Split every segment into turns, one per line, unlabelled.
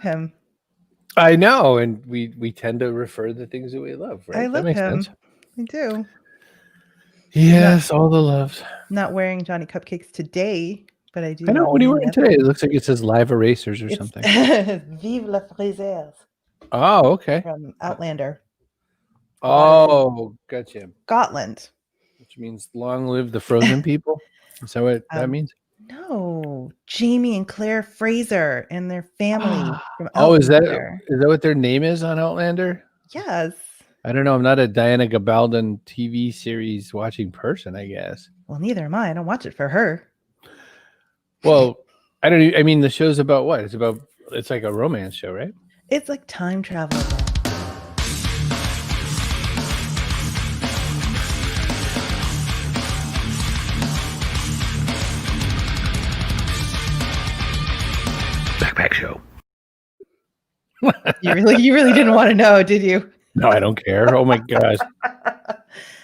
him.
I know, and we tend to refer the things that we love, right?
I love
that makes
him.
sense.
I do.
Yes, all the loves.
Not wearing Johnny Cupcakes today, but I do.
I know. What are you wearing today? It looks like it says Live Erasers or something.
Vive la Fraises.
Oh, okay.
From Outlander.
Oh, gotcha.
Scotland.
Which means long live the frozen people. Is that what that means?
No, Jamie and Claire Fraser and their family from
Outlander. Is that what their name is on Outlander?
Yes.
I don't know. I'm not a Diana Gabaldon TV series watching person, I guess.
Well, neither am I. I don't watch it for her.
Well, I mean, the show's about what? It's like a romance show, right?
It's like time travel.
Backpack show.
You really didn't want to know, did you?
No, I don't care. Oh my gosh.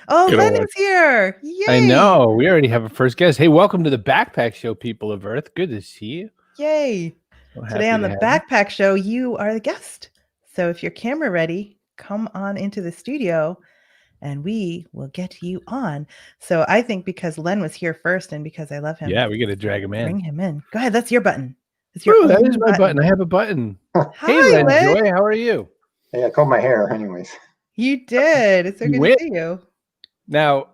Oh, Lennon's here. Yay.
I know. We already have a first guest. Hey, welcome to the Backpack Show, people of Earth. Good to see you.
Yay. Today on the Backpack Show, you are the guest. So if your camera ready, come on into the studio and we will get you on. So I think because Len was here first and because I love him.
Yeah, we got to drag him in.
Bring him in. Go ahead. That's your button.
That is my button. I have a button. Hey, Len Joy. How are you?
Hey, I combed my hair anyways.
You did. It's so good to see you.
Now,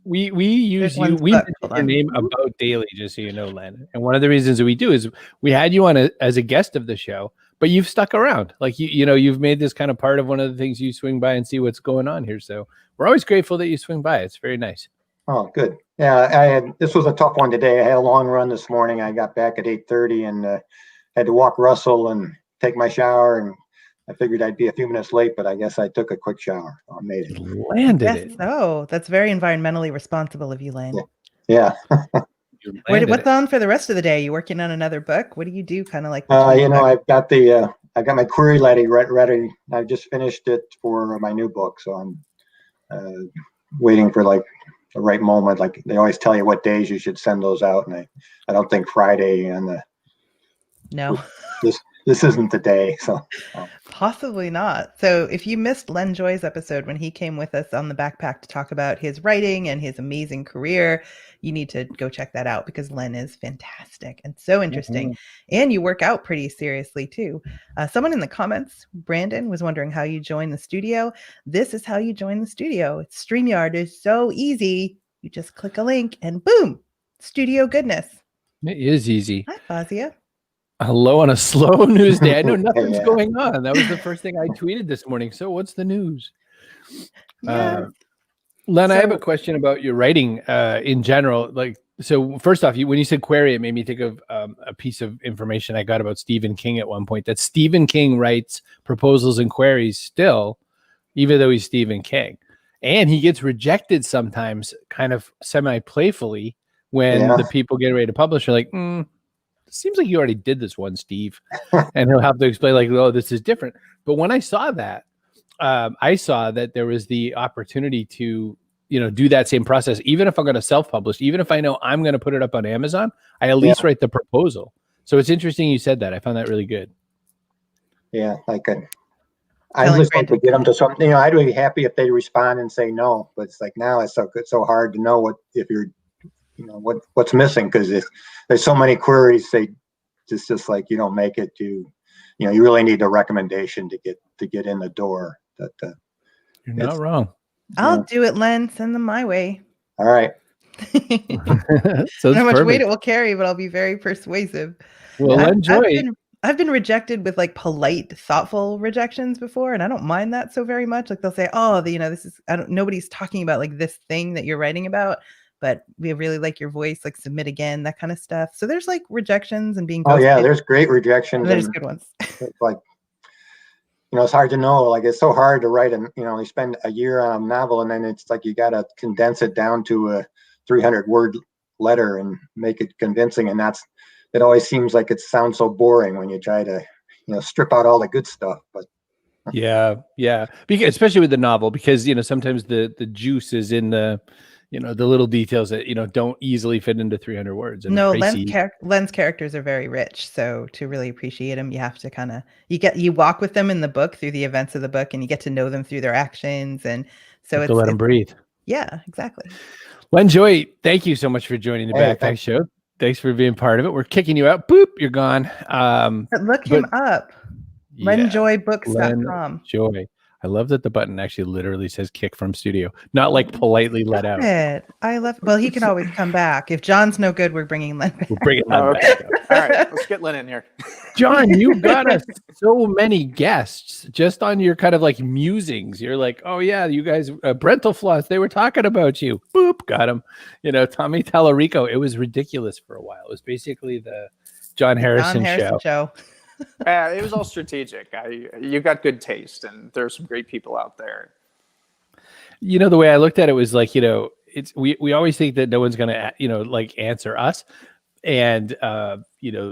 we use you. We mention your name about daily, just so you know, Len. And one of the reasons that we do is we had you on as a guest of the show, but you've stuck around. Like you've made this kind of part of one of the things you swing by and see what's going on here. So we're always grateful that you swing by. It's very nice.
Oh, good. Yeah, this was a tough one today. I had a long run this morning. I got back at 8:30 and had to walk Russell and take my shower, and I figured I'd be a few minutes late, but I guess I took a quick shower. So I made it.
Landed it.
Oh, that's very environmentally responsible of you, Lane.
Yeah.
What's on for the rest of the day? You working on another book? What do you do? Kind of like.
I've got I got my query ready. I just finished it for my new book, so I'm waiting for like the right moment. Like they always tell you what days you should send those out, and I don't think Friday and
no.
This isn't the day, so
possibly not. So if you missed Len Joy's episode when he came with us on the Backpack to talk about his writing and his amazing career, you need to go check that out because Len is fantastic and so interesting. Mm-hmm. And you work out pretty seriously too. Someone in the comments, Brandon, was wondering how you join the studio. This is how you join the studio. StreamYard is so easy. You just click a link and boom, studio goodness.
It is easy.
Hi, Fazia.
Hello on a slow news day. I know nothing's going on. That was the first thing I tweeted this morning. So what's the news?
Yeah.
Len, I have a question about your writing in general. So first off, when you said query, it made me think of a piece of information I got about Stephen King at one point, that Stephen King writes proposals and queries still, even though he's Stephen King. And he gets rejected sometimes kind of semi-playfully when the people get ready to publish are like, seems like you already did this one, Steve. And he'll have to explain like, oh, this is different. But when I saw that, I saw that there was the opportunity to, do that same process. Even if I'm going to self-publish, even if I know I'm going to put it up on Amazon, I at least write the proposal. So it's interesting you said that. I found that really good.
Yeah, I just like to get them to something. I'd be happy if they respond and say no. But it's like now it's so hard to know if you're what's missing, because there's so many queries. It's just like you don't make it to, you really need a recommendation to get in the door.
You're not wrong.
I'll do it, Len. Send them my way.
All right.
So I don't know how much weight it will carry, but I'll be very persuasive.
Well, enjoy.
I've been rejected with like polite, thoughtful rejections before, and I don't mind that so very much. Like they'll say, "Oh, this is nobody's talking about like this thing that you're writing about, but we really like your voice. Like submit again, that kind of stuff." So there's like rejections and being.
Oh yeah, there's great rejections.
And there's good ones.
It's like, it's hard to know. Like it's so hard to write, and you spend a year on a novel, and then it's like you got to condense it down to a 300-word letter and make it convincing, and it always seems like it sounds so boring when you try to, strip out all the good stuff. But
yeah, because especially with the novel, because sometimes the juice is in the the little details that, don't easily fit into 300 words. And
No, Len's characters are very rich. So to really appreciate them, you have to kind of, you walk with them in the book through the events of the book, and you get to know them through their actions. And so
to let them breathe.
Yeah, exactly.
Len Joy, thank you so much for joining the Backpack Show. Thanks for being part of it. We're kicking you out. Boop, you're gone.
But look him up. LenJoyBooks.com.
Joy. I love that the button actually literally says kick from studio, not like politely let out.
I love Well, he can always come back. If John's no good, we're bringing Len back.
We're bringing Len back.
All right, let's get Len in here.
John, you got us so many guests just on your kind of like musings. You're like, oh yeah, you guys, Brental Floss, they were talking about you. Boop, got him. Tommy Tallarico. It was ridiculous for a while. It was basically the John Harrison show.
It was all strategic. You got good taste, and there's some great people out there.
The way I looked at it was like, we always think that no one's going to, like answer us. And,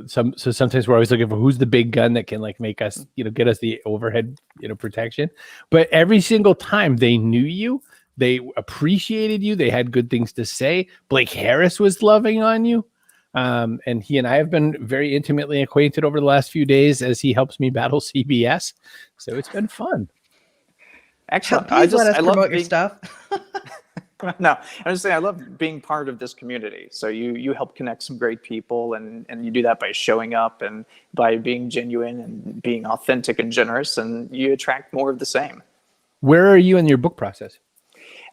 sometimes we're always looking for who's the big gun that can like make us, get us the overhead, protection. But every single time they knew you, they appreciated you. They had good things to say. Blake Harris was loving on you. And he and I have been very intimately acquainted over the last few days as he helps me battle CBS. So it's been fun.
Excellent.
I love your stuff.
No, I'm just saying I love being part of this community. So you help connect some great people, and you do that by showing up and by being genuine and being authentic and generous, and you attract more of the same.
Where are you in your book process?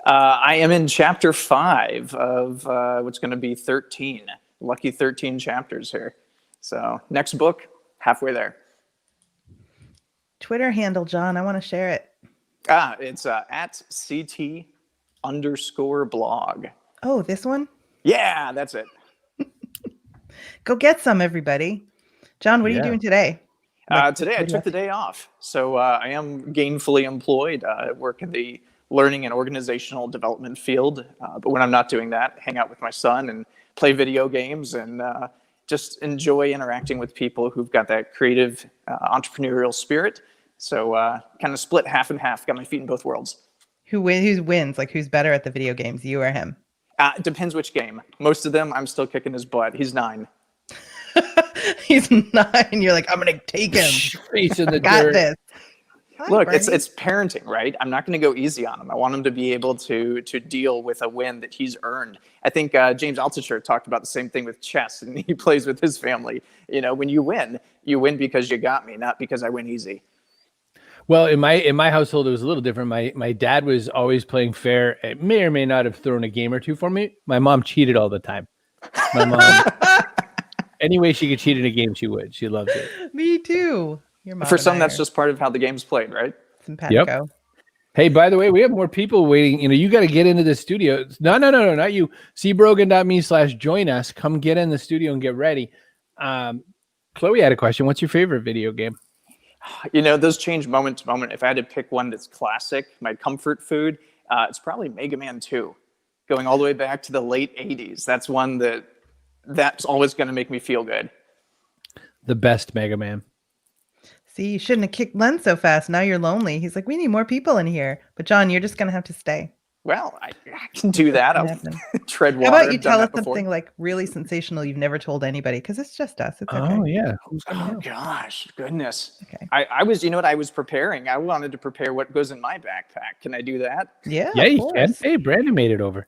I am in chapter 5 of what's going to be 13. Lucky 13 chapters here. So next book, halfway there.
Twitter handle, John. I want to share it.
It's at CT_blog.
Oh, this one?
Yeah, that's it.
Go get some, everybody. John, what are you doing today?
Today I took the day off. So I am gainfully employed. I work in the learning and organizational development field. But when I'm not doing that, hang out with my son and play video games and just enjoy interacting with people who've got that creative entrepreneurial spirit. So kind of split half and half, got my feet in both worlds. Who
wins? Like, who's better at the video games, you or him?
It depends which game. Most of them, I'm still kicking his butt. He's 9.
He's 9. You're like, I'm going to take him.
Face in the
got
dirt.
this.
Look, it's parenting, right? I'm not going to go easy on him. I want him to be able to deal with a win that he's earned. I think James Altucher talked about the same thing with chess, and he plays with his family. When you win because you got me, not because I win easy.
Well, in my household, it was a little different. My dad was always playing fair. It may or may not have thrown a game or two for me. My mom cheated all the time. My mom, any way she could cheat in a game, she would. She loved it.
Me too.
For some, that's just part of how the game's played, right?
Simpatico.
Yep. Hey, by the way, we have more people waiting. You got to get into the studio. No, not you. cbrogan.me/join us. Come get in the studio and get ready. Chloe had a question. What's your favorite video game?
Those change moment to moment. If I had to pick one that's classic, my comfort food, it's probably Mega Man 2. Going all the way back to the late 80s. That's one that's always going to make me feel good.
The best Mega Man.
See, you shouldn't have kicked Len so fast. Now you're lonely. He's like, we need more people in here. But John, you're just going to have to stay.
Well, I can do that. I'll tread water.
How about you tell us something like really sensational you've never told anybody? Because it's just us. It's okay.
Oh, yeah.
Oh, gosh. Goodness.
Okay.
I was preparing. I wanted to prepare what goes in my backpack. Can I do that?
Yeah,
you can. Hey, Brandon made it over.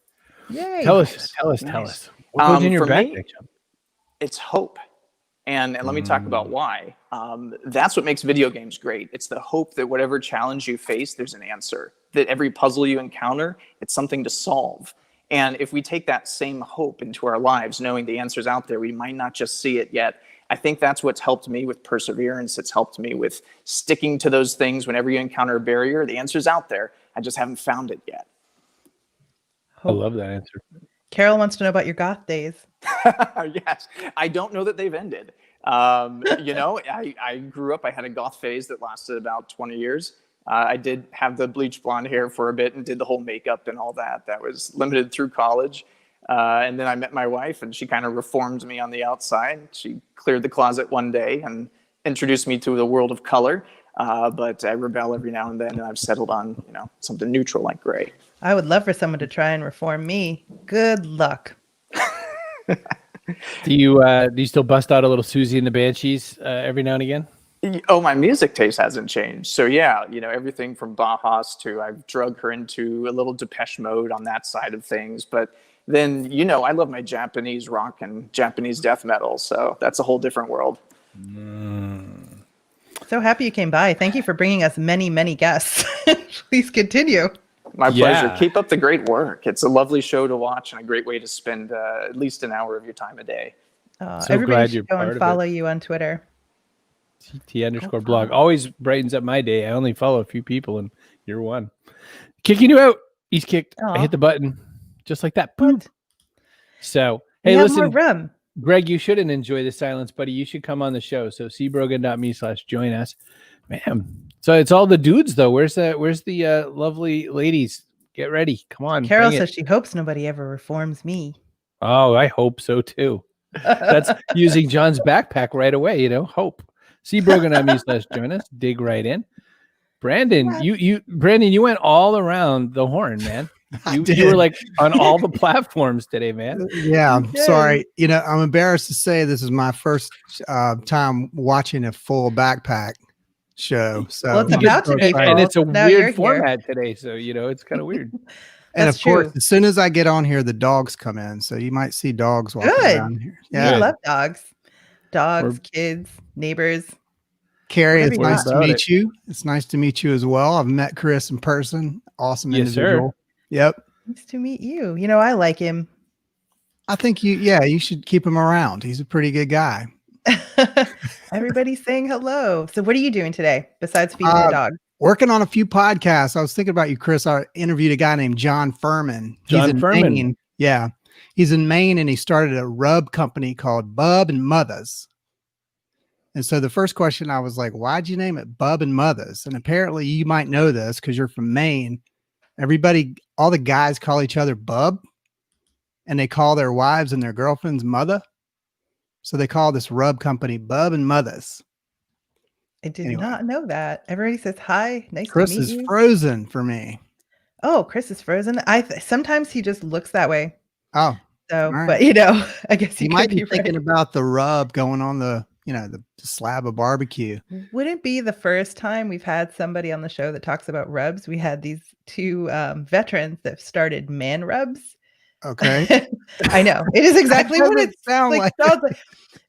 Yay.
Tell us. What goes in your backpack, John?
It's hope. And let me talk about why. That's what makes video games great. It's the hope that whatever challenge you face, there's an answer. That every puzzle you encounter, it's something to solve. And if we take that same hope into our lives, knowing the answer's out there, we might not just see it yet. I think that's what's helped me with perseverance. It's helped me with sticking to those things. Whenever you encounter a barrier, the answer's out there. I just haven't found it yet.
I love that answer.
Carol wants to know about your goth days.
Yes, I don't know that they've ended. I grew up, I had a goth phase that lasted about 20 years. I did have the bleach blonde hair for a bit and did the whole makeup and all that. That was limited through college. And then I met my wife, and she kind of reformed me on the outside. She cleared the closet one day and introduced me to the world of color. but I rebel every now and then, and I've settled on, something neutral like gray.
I would love for someone to try and reform me. Good luck.
Do you still bust out a little Susie and the Banshees every now and again?
Oh, my music taste hasn't changed. So yeah, everything from Bauhaus to I've drug her into a little Depeche Mode on that side of things. But then, I love my Japanese rock and Japanese death metal. So that's a whole different world.
So happy you came by. Thank you for bringing us many, many guests. Please continue.
My pleasure. Keep up the great work. It's a lovely show to watch and a great way to spend at least an hour of your time a day.
So
everybody
glad
should
you're
go
part
and
of
follow
it.
you on Twitter.
CT_blog. Always brightens up my day. I only follow a few people and you're one. Kicking you out. He's kicked.
Aw.
I hit the button. Just like that. Boom. So, hey,
We have
listen.
more room.
Greg, you shouldn't enjoy the silence, buddy. You should come on the show. So cbrogan.me/join us. Man. So it's all the dudes though. Where's the lovely ladies? Get ready. Come on.
Carol says she hopes nobody ever reforms me.
Oh, I hope so too. That's using John's backpack right away, hope. cbrogan.me/join us. Dig right in. Brandon, you went all around the horn, man. You were like on all the platforms today, man.
Yeah, I'm sorry. I'm embarrassed to say this is my first time watching a full backpack show. So
well, it's about to be,
and it's a
now
weird format today. So it's kind of weird.
And
That's
of course,
true.
as soon as I get on here, the dogs come in. So you might see dogs walking around here.
Yeah,
Yeah,
I love dogs, kids, neighbors.
Carrie, it's
Whatever you
nice to
want.
meet you. It's nice to meet you as well. I've met Chris in person. Awesome
Yes,
individual. Yep.
Nice to meet you. I like him.
I think you should keep him around. He's a pretty good guy.
Everybody's saying hello. So what are you doing today besides feeding the dog?
Working on a few podcasts. I was thinking about you, Chris. I interviewed a guy named John Furman. He's in Maine. Yeah. He's in Maine and he started a rub company called Bub and Mothers. And so the first question I was like, why'd you name it Bub and Mothers? And apparently you might know this because you're from Maine. All the guys call each other Bub and they call their wives and their girlfriends Mother. So they call this rub company Bub and Mothers.
I did not know that. Everybody says hi. Nice
Chris
to meet
is
you.
frozen for me.
Oh, Chris is frozen. Sometimes he just looks that way.
Oh,
So,
right.
But I guess
he might be thinking about the rub going on the slab of barbecue.
Wouldn't be the first time we've had somebody on the show that talks about rubs. We had these two veterans that started Man Rubs.
Okay.
I know. It is exactly what it
sounds like.
sounds like.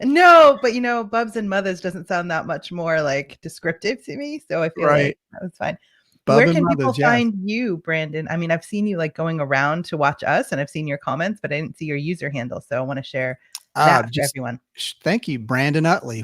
No, but Bubs and Mothers doesn't sound that much more like descriptive to me. So I feel like that was fine. Where can people find you, Brandon? I mean, I've seen you like going around to watch us and I've seen your comments, but I didn't see your user handle. So I want to share that for everyone.
Thank you, Brandon Utley.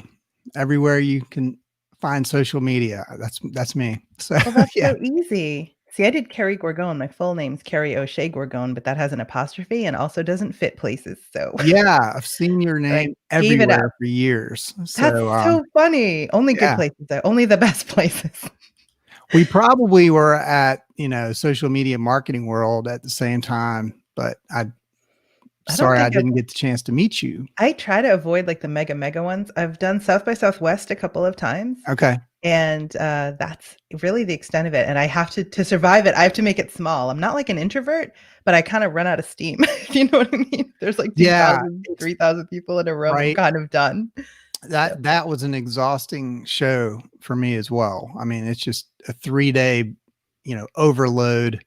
Everywhere you can find social media. That's me. So
that's so easy. See, I did Kerry Gorgone. My full name's Kerry O'Shea Gorgone, but that has an apostrophe and also doesn't fit places. So
yeah, I've seen your name everywhere for years. So,
that's so funny. Only good places, though. Only the best places.
We probably were at social media marketing world at the same time, but sorry I didn't get the chance to meet you.
I try to avoid like the mega ones. I've done South by Southwest a couple of times.
Okay.
And that's really the extent of it. And I have to survive it. I have to make it small. I'm not like an introvert, but I kind of run out of steam. You know what I mean? There's like 2,000, 3,000 people in a room. I'm kind of done.
That was an exhausting show for me as well. I mean, it's just a 3-day, overload,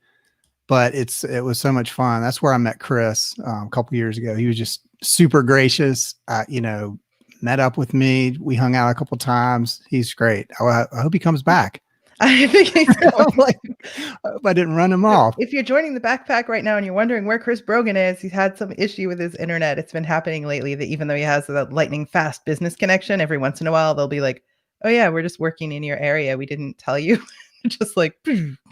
but it was so much fun. That's where I met Chris a couple years ago. He was just super gracious. Met up with me. We hung out a couple times. He's great. I hope he comes back.
I think he's
I hope I didn't run him off.
If you're joining the backpack right now and you're wondering where Chris Brogan is, he's had some issue with his internet. It's been happening lately that even though he has a lightning fast business connection, every once in a while they'll be like, oh yeah, we're just working in your area. We didn't tell you. Just like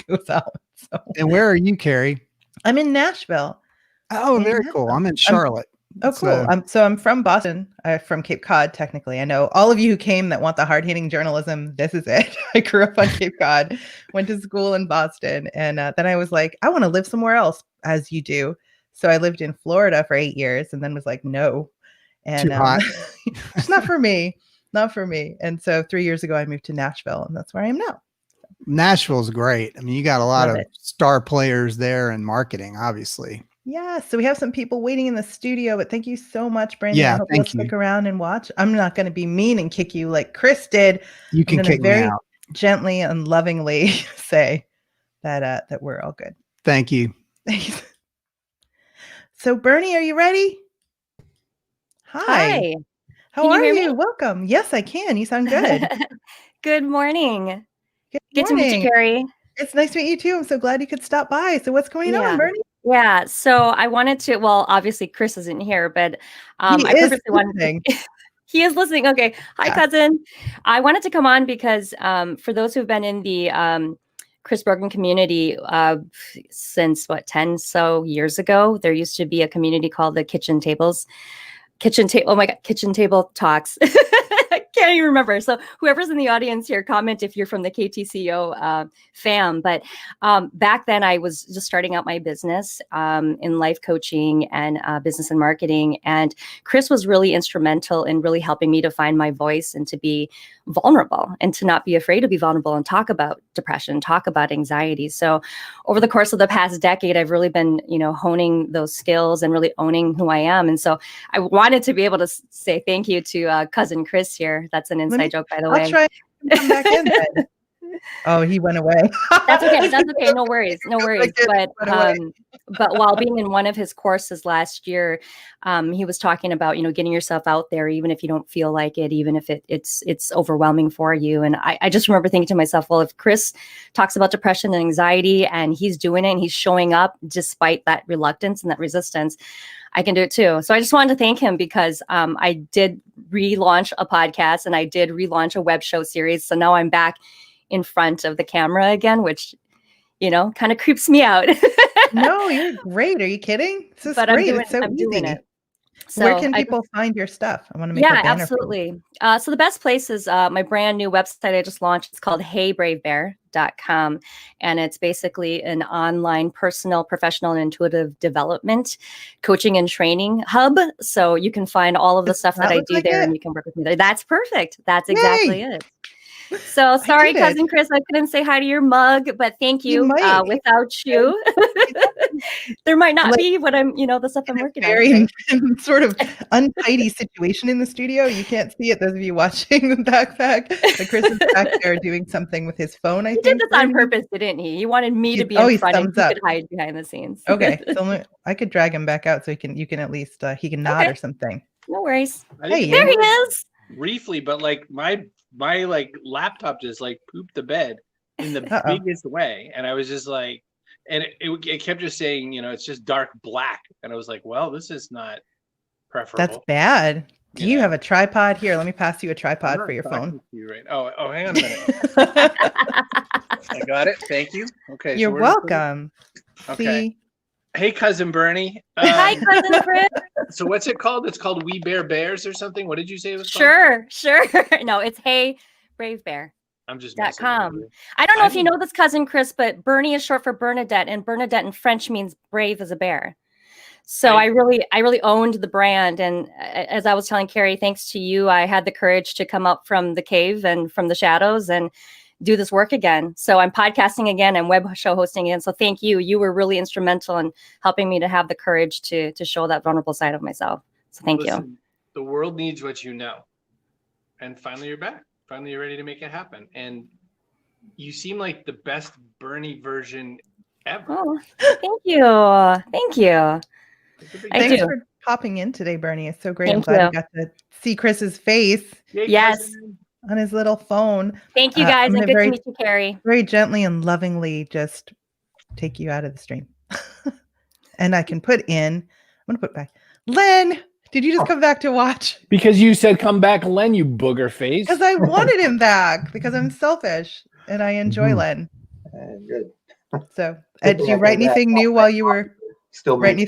goes out. So.
And where are you, Kerry?
I'm in Nashville.
Oh, very cool. I'm in Charlotte.
Oh, cool. So I'm from Boston. I'm from Cape Cod, technically. I know all of you who came that want the hard-hitting journalism. This is it. I grew up on Cape Cod, went to school in Boston, and then I was like, I want to live somewhere else, as you do. So I lived in Florida for 8 years, and then was like, no, and
too hot.
It's not for me. not for me. And so 3 years ago, I moved to Nashville, and that's where I am now.
Nashville's great. I mean, you got a lot
Love
of
it.
star players there and marketing, obviously.
Yeah, so we have some people waiting in the studio, but thank you so much, Brandon.
Yeah,
I hope you'll
thank you.
stick around and watch. I'm not going to be mean and kick you like Chris did.
You can kick me out.
Gently and lovingly say that we're all good.
Thank you.
Thanks. So Bernie, are you ready? Hi. How
Can you
are
hear
you?
me?
Welcome. Yes, I can. You sound good.
Good morning.
Good
To meet you,
morning.
Kerry.
It's nice to meet you too. I'm so glad you could stop by. So what's going on, Bernie?
Yeah. So I wanted to, well, obviously Chris isn't here, but I
He is
purposely wanted
listening.
he is listening. Okay. Hi,
Yeah.
cousin. I wanted to come on because for those who've been in the Chris Brogan community since 10 so years ago, there used to be a community called the Kitchen Table Talks. I can't even remember. So whoever's in the audience here, comment if you're from the KTCO fam. But back then I was just starting out my business in life coaching and business and marketing. And Chris was really instrumental in really helping me to find my voice and to be vulnerable and to not be afraid to be vulnerable and talk about depression, talk about anxiety. So over the course of the past decade, I've really been, honing those skills and really owning who I am. And so I wanted to be able to say thank you to cousin Chris here. That's an inside joke, by the way.
I'll try and come back in then. Oh, he went away.
That's okay. That's okay. No worries. No worries. But while being in one of his courses last year, he was talking about, getting yourself out there, even if you don't feel like it, even if it's overwhelming for you. And I just remember thinking to myself, well, if Chris talks about depression and anxiety and he's doing it and he's showing up despite that reluctance and that resistance, I can do it too. So I just wanted to thank him because I did relaunch a podcast and I did relaunch a web show series. So now I'm back in front of the camera again, which, kind of creeps me out.
No, you're great. Are you kidding? This is great. It's so easy. So where can people find your stuff? I want to make a banner.
Yeah, absolutely. So the best place is my brand new website I just launched. It's called HeyBraveBear.com. And it's basically an online personal, professional, and intuitive development coaching and training hub. So you can find all of the stuff that I do there and you can work with me there. That's perfect. That's exactly it. So sorry, cousin Chris, I couldn't say hi to your mug, but thank you. Without you, there might not be what I'm, the stuff I'm working on.
Very sort of untidy situation in the studio. You can't see it, those of you watching the backpack. But Chris is back there doing something with his phone. I think
he did this on purpose, didn't he? He wanted me to be in front and he could hide behind the scenes.
Okay, so I could drag him back out so you can at least he can nod or something.
No worries.
Hey,
there he is.
Briefly, but my laptop just pooped the bed in the biggest way, and I was just like, and it kept just saying, it's just dark black, and I was like, well, this is not preferable.
That's bad. Do you have a tripod here? Let me pass you a tripod for your phone.
Right. Oh, hang on a minute. I got it. Thank you. Okay.
You're welcome.
Okay.
See?
Hey, cousin Bernie.
Hi, cousin Chris.
So what's it called? It's called We Bear Bears or something. What did you say it was called?
Sure. No, it's Hey Brave Bear.
I'm just
.com. I don't know if you know this, cousin Chris, but Bernie is short for Bernadette, and Bernadette in French means brave as a bear. So I really owned the brand. And as I was telling Kerry, thanks to you, I had the courage to come up from the cave and from the shadows and do this work again. So I'm podcasting again and web show hosting again. So thank you. You were really instrumental in helping me to have the courage to show that vulnerable side of myself. So thank you.
The world needs what you know. And finally you're back. Finally you're ready to make it happen. And you seem like the best Bernie version ever.
Oh, thank you. Thank you.
Thanks for popping in today, Bernie. It's so great. I'm glad you got to see Chris's face.
Yes.
On his little phone.
Thank you, guys, and good to meet you, Kerry.
Very gently and lovingly just take you out of the stream. And I can put in, I'm going to put back. Len, did you just come back to watch?
Because you said come back, Len, you booger face.
Because I wanted him back, because I'm selfish, and I enjoy Len.
Good.
So, did you write anything new while you were...
Still
write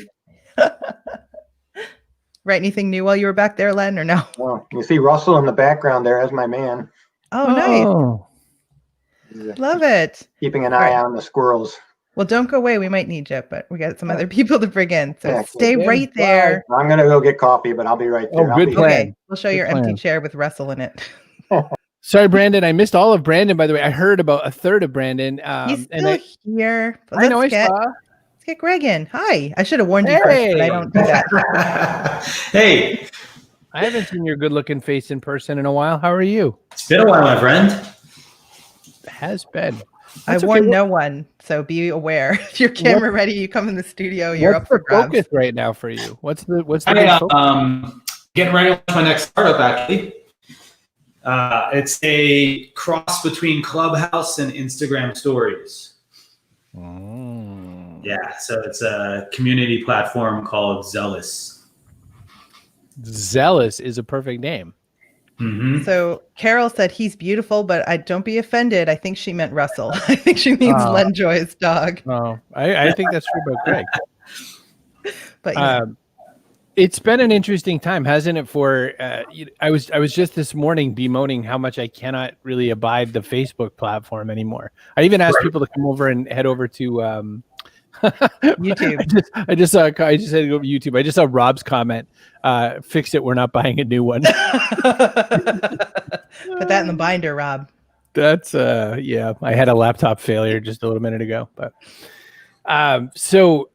anything new while you were back there, Len, or no?
Well, you see Russell in the background there as my man.
Oh, nice. Love it.
Keeping an eye on the squirrels.
Well, don't go away. We might need you, but we got some other people to bring in. So stay right there.
I'm going to go get coffee, but I'll be right there.
Oh, good plan.
Okay. We'll show your empty chair with Russell in it.
Sorry, Brandon. I missed all of Brandon, by the way. I heard about a third of Brandon.
He's still here.
I know,
Let's get Greg in. Hi. I should have warned you first, but I don't do that.
Hey.
I haven't seen your good-looking face in person in a while. How are you?
It's been a while, my friend.
It has been.
I warned no one, so be aware. If your camera ready, you come in the studio. You're up for grabs.
Focus right now for you? What's the
getting ready with my next startup, actually. It's a cross between Clubhouse and Instagram Stories. Yeah, so it's a community platform called Zealous.
Zealous is a perfect name.
Mm-hmm.
So Carol said he's beautiful, but don't be offended. I think she meant Russell. I think she means Len Joy's dog.
Oh, I think that's true about Greg.
But yeah.
It's been an interesting time, hasn't it? For I was just this morning bemoaning how much I cannot really abide the Facebook platform anymore. I even asked people to come over and head over to
YouTube.
I just said go to YouTube. I just saw Rob's comment. Fix it. We're not buying a new one.
Put that in the binder, Rob.
That's yeah. I had a laptop failure just a little minute ago, but so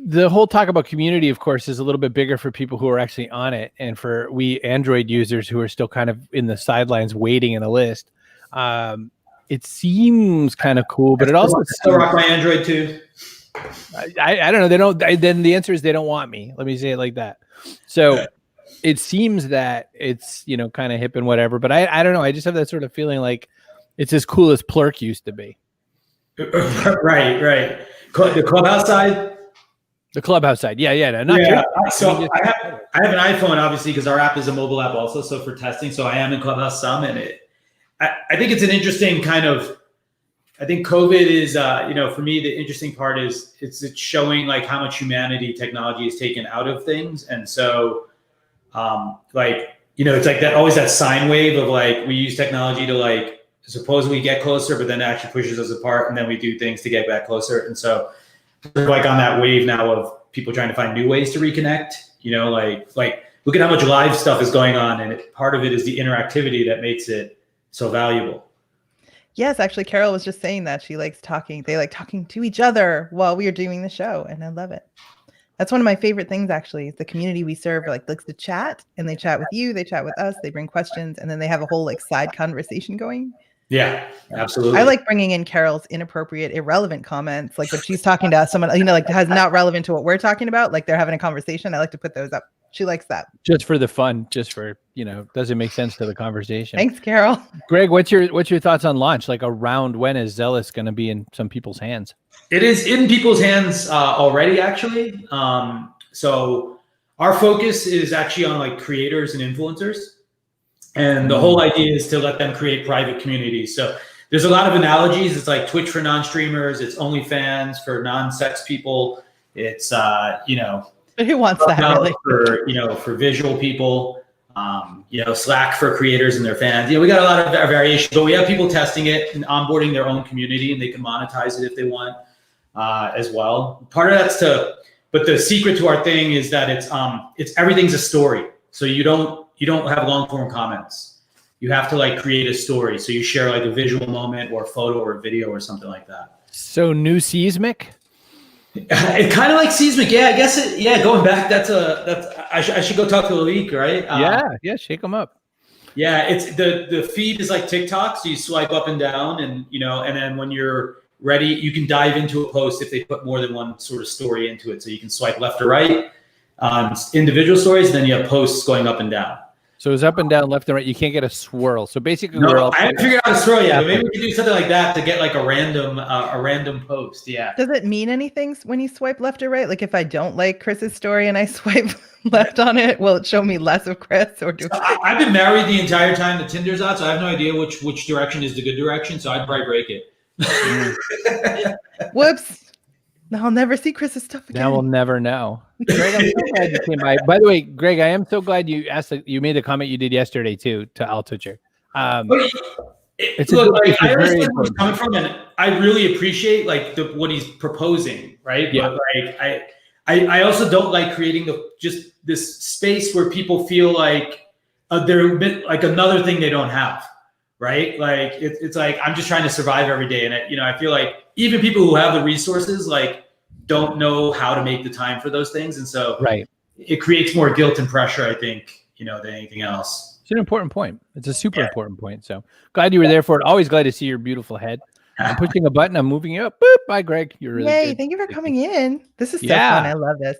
the whole talk about community, of course, is a little bit bigger for people who are actually on it, and for we Android users who are still kind of in the sidelines waiting in the list. It seems kind of cool, but it also
still rock my Android too.
I don't know. They don't. Then the answer is they don't want me. Let me say it like that. So it seems that it's kind of hip and whatever. But I don't know. I just have that sort of feeling like it's as cool as Plurk used to be.
Right. The Clubhouse side.
The Clubhouse side. Yeah. No,
yeah. So I have an iPhone, obviously, because our app is a mobile app also. So for testing, so I am in Clubhouse some, and I think it's an interesting kind of. I think COVID is, for me, the interesting part is it's showing like how much humanity technology has taken out of things, and so, it's like that always that sine wave of like we use technology to like supposedly get closer, but then it actually pushes us apart, and then we do things to get back closer, and so we're like on that wave now of people trying to find new ways to reconnect. Like look at how much live stuff is going on, and part of it is the interactivity that makes it so valuable.
Yes, actually, Carol was just saying that she likes talking. They like talking to each other while we are doing the show, and I love it. That's one of my favorite things, actually. The community we serve likes to chat, and they chat with you, they chat with us, they bring questions, and then they have a whole like side conversation going.
Yeah, absolutely.
I like bringing in Carol's inappropriate, irrelevant comments, like when she's talking to someone, like has not relevant to what we're talking about, like they're having a conversation. I like to put those up. She likes that.
Just for the fun, just for, does it make sense to the conversation?
Thanks, Carol.
Greg, what's your thoughts on launch? Like around when is Zealous going to be in some people's hands?
It is in people's hands already, actually. So our focus is actually on like creators and influencers. And the whole idea is to let them create private communities. So there's a lot of analogies. It's like Twitch for non-streamers. It's OnlyFans for non-sex people. It's,
who wants that really?
For visual people, Slack for creators and their fans. We got a lot of variation, but we have people testing it and onboarding their own community, and they can monetize it if they want as well. Part of that's but the secret to our thing is that it's everything's a story. So you don't have long form comments. You have to like create a story. So you share like a visual moment or a photo or a video or something like that.
So new Seismic?
It kind of like Seismic, yeah. I guess going back, I should go talk to the leak, right?
Yeah, shake them up.
Yeah, it's the feed is like TikTok, so you swipe up and down, and and then when you're ready, you can dive into a post if they put more than one sort of story into it. So you can swipe left or right on individual stories, and then you have posts going up and down.
So it's up and down, left and right. You can't get a swirl. So basically,
I haven't figured out a swirl yet. But maybe we can do something like that to get like a random post. Yeah.
Does it mean anything when you swipe left or right? Like if I don't like Chris's story and I swipe left on it, will it show me less of Chris? Or
I've been married the entire time the Tinder's out, so I have no idea which direction is the good direction. So I'd probably break it.
Whoops. Now I'll never see Chris's stuff again.
Now we'll never know. Greg, I'm so glad you came by. By the way, Greg, I am so glad you made the comment you did yesterday too to Al Twitcher.
I understand where he's coming from, and I really appreciate like what he's proposing, right?
Yeah.
But like I also don't like creating just this space where people feel like they're like another thing they don't have, right? Like it's like I'm just trying to survive every day, and I feel like even people who have the resources like don't know how to make the time for those things, and so it creates more guilt and pressure, I think, than anything else.
It's an important point. It's a super important point. So glad you were there for it. Always glad to see your beautiful head. I'm pushing a button. I'm moving you up. Boop. Bye, Greg. You're really
Yay.
good.
Thank you for coming in. This is so fun. I love this.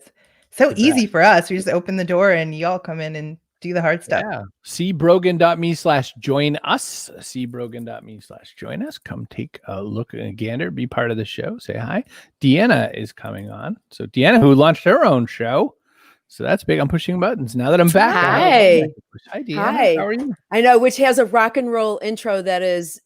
So easy for us. We just open the door and you all come in and do the hard stuff.
Yeah. cbrogan.me/join us. cbrogan.me/join us. Come take a look and a gander. Be part of the show. Say hi. Deanna is coming on. So Deanna, who launched her own show. So that's big. I'm pushing buttons now that I'm back.
Hi.
Hi, Deanna.
Hi.
How are you?
I know, which has a rock and roll intro that is